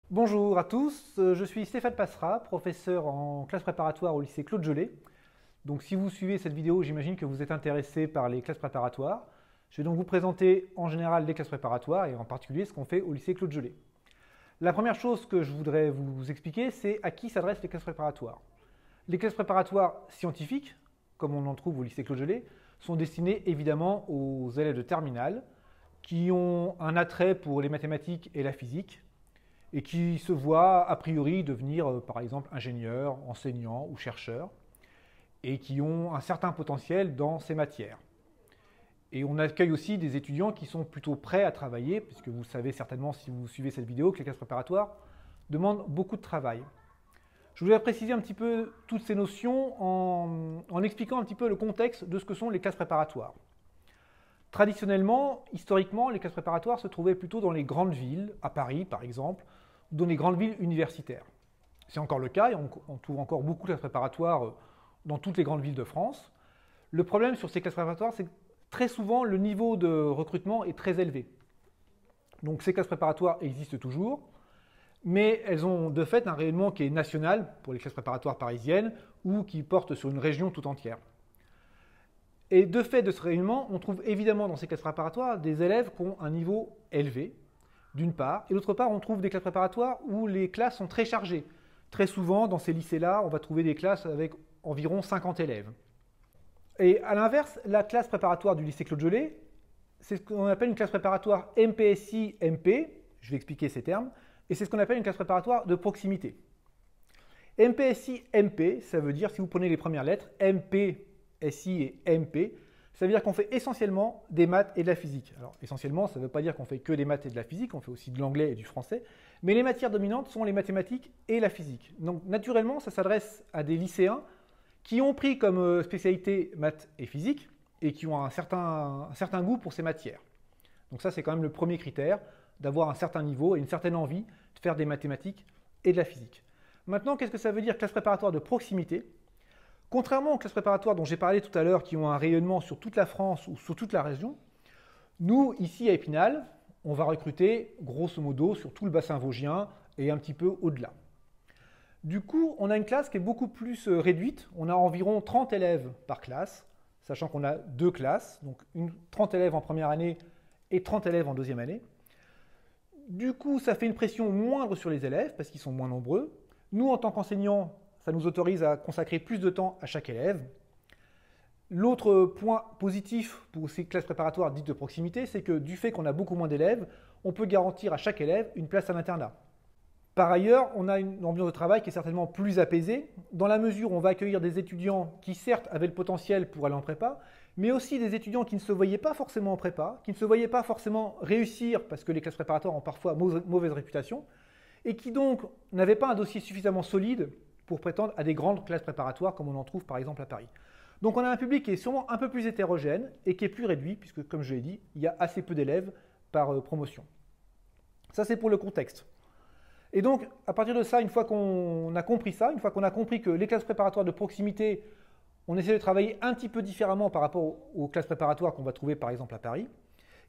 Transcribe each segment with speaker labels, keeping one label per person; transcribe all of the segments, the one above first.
Speaker 1: Bonjour à tous, je suis Stéphane Passera, professeur en classe préparatoire au lycée Claude Gelée. Donc si vous suivez cette vidéo, j'imagine que vous êtes intéressé par les classes préparatoires. Je vais donc vous présenter en général les classes préparatoires et en particulier ce qu'on fait au lycée Claude Gelée. La première chose que je voudrais vous expliquer, c'est à qui s'adressent les classes préparatoires. Les classes préparatoires scientifiques, comme on en trouve au lycée Claude Gelée, sont destinées évidemment aux élèves de terminale qui ont un attrait pour les mathématiques et la physique, et qui se voient a priori devenir par exemple ingénieurs, enseignants ou chercheurs, et qui ont un certain potentiel dans ces matières. Et on accueille aussi des étudiants qui sont plutôt prêts à travailler, puisque vous savez certainement si vous suivez cette vidéo que les classes préparatoires demandent beaucoup de travail. Je voudrais préciser un petit peu toutes ces notions en expliquant un petit peu le contexte de ce que sont les classes préparatoires. Traditionnellement, historiquement, les classes préparatoires se trouvaient plutôt dans les grandes villes, à Paris par exemple, ou dans les grandes villes universitaires. C'est encore le cas, et on trouve encore beaucoup de classes préparatoires dans toutes les grandes villes de France. Le problème sur ces classes préparatoires, c'est que très souvent, le niveau de recrutement est très élevé. Donc ces classes préparatoires existent toujours, mais elles ont de fait un rayonnement qui est national pour les classes préparatoires parisiennes ou qui porte sur une région tout entière. Et de fait de ce rayonnement, on trouve évidemment dans ces classes préparatoires des élèves qui ont un niveau élevé, d'une part, et d'autre part, on trouve des classes préparatoires où les classes sont très chargées. Très souvent, dans ces lycées-là, on va trouver des classes avec environ 50 élèves. Et à l'inverse, la classe préparatoire du lycée Claude Gelée, c'est ce qu'on appelle une classe préparatoire MPSI-MP, je vais expliquer ces termes, et c'est ce qu'on appelle une classe préparatoire de proximité. MPSI-MP, ça veut dire, si vous prenez les premières lettres, MP, SI et MP, ça veut dire qu'on fait essentiellement des maths et de la physique. Alors essentiellement, ça ne veut pas dire qu'on fait que des maths et de la physique, on fait aussi de l'anglais et du français, mais les matières dominantes sont les mathématiques et la physique. Donc naturellement, ça s'adresse à des lycéens qui ont pris comme spécialité maths et physique et qui ont un certain goût pour ces matières. Donc ça, c'est quand même le premier critère, d'avoir un certain niveau et une certaine envie de faire des mathématiques et de la physique. Maintenant, qu'est-ce que ça veut dire classe préparatoire de proximité ? Contrairement aux classes préparatoires dont j'ai parlé tout à l'heure, qui ont un rayonnement sur toute la France ou sur toute la région, nous, ici à Épinal, on va recruter grosso modo sur tout le bassin vosgien et un petit peu au-delà. Du coup, on a une classe qui est beaucoup plus réduite. On a environ 30 élèves par classe, sachant qu'on a deux classes, donc 30 élèves en première année et 30 élèves en deuxième année. Du coup, ça fait une pression moindre sur les élèves parce qu'ils sont moins nombreux. Nous, en tant qu'enseignants, ça nous autorise à consacrer plus de temps à chaque élève. L'autre point positif pour ces classes préparatoires dites de proximité, c'est que du fait qu'on a beaucoup moins d'élèves, on peut garantir à chaque élève une place à l'internat. Par ailleurs, on a une ambiance de travail qui est certainement plus apaisée, dans la mesure où on va accueillir des étudiants qui certes avaient le potentiel pour aller en prépa, mais aussi des étudiants qui ne se voyaient pas forcément en prépa, qui ne se voyaient pas forcément réussir parce que les classes préparatoires ont parfois mauvaise réputation, et qui donc n'avaient pas un dossier suffisamment solide pour prétendre à des grandes classes préparatoires comme on en trouve par exemple à Paris. Donc on a un public qui est sûrement un peu plus hétérogène et qui est plus réduit, puisque comme je l'ai dit, il y a assez peu d'élèves par promotion. Ça c'est pour le contexte. Et donc à partir de ça, une fois qu'on a compris ça, une fois qu'on a compris que les classes préparatoires de proximité, on essaie de travailler un petit peu différemment par rapport aux classes préparatoires qu'on va trouver par exemple à Paris,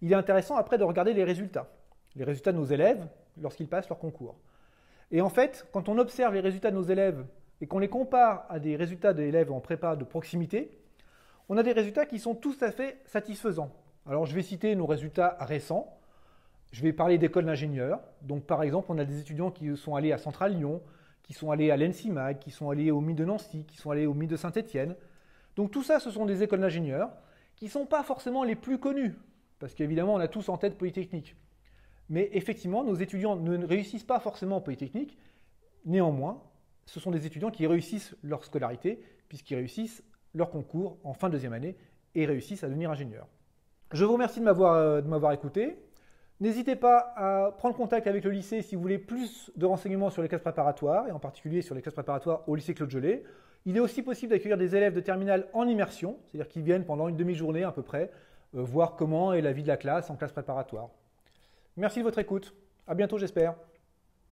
Speaker 1: il est intéressant après de regarder les résultats de nos élèves lorsqu'ils passent leur concours. Et en fait, quand on observe les résultats de nos élèves et qu'on les compare à des résultats d'élèves en prépa de proximité, on a des résultats qui sont tout à fait satisfaisants. Alors je vais citer nos résultats récents. Je vais parler d'écoles d'ingénieurs. Donc par exemple, on a des étudiants qui sont allés à Centrale Lyon, qui sont allés à l'ENSIMAG, qui sont allés au MIT de Nancy, qui sont allés au MIT de Saint-Étienne. Donc tout ça, ce sont des écoles d'ingénieurs qui ne sont pas forcément les plus connues, parce qu'évidemment, on a tous en tête Polytechnique. Mais effectivement, nos étudiants ne réussissent pas forcément en Polytechnique. Néanmoins, ce sont des étudiants qui réussissent leur scolarité, puisqu'ils réussissent leur concours en fin de deuxième année et réussissent à devenir ingénieurs. Je vous remercie de m'avoir écouté. N'hésitez pas à prendre contact avec le lycée si vous voulez plus de renseignements sur les classes préparatoires, et en particulier sur les classes préparatoires au lycée Claude Gelée. Il est aussi possible d'accueillir des élèves de terminale en immersion, c'est-à-dire qu'ils viennent pendant une demi-journée à peu près, voir comment est la vie de la classe en classe préparatoire. Merci de votre écoute. À bientôt, j'espère.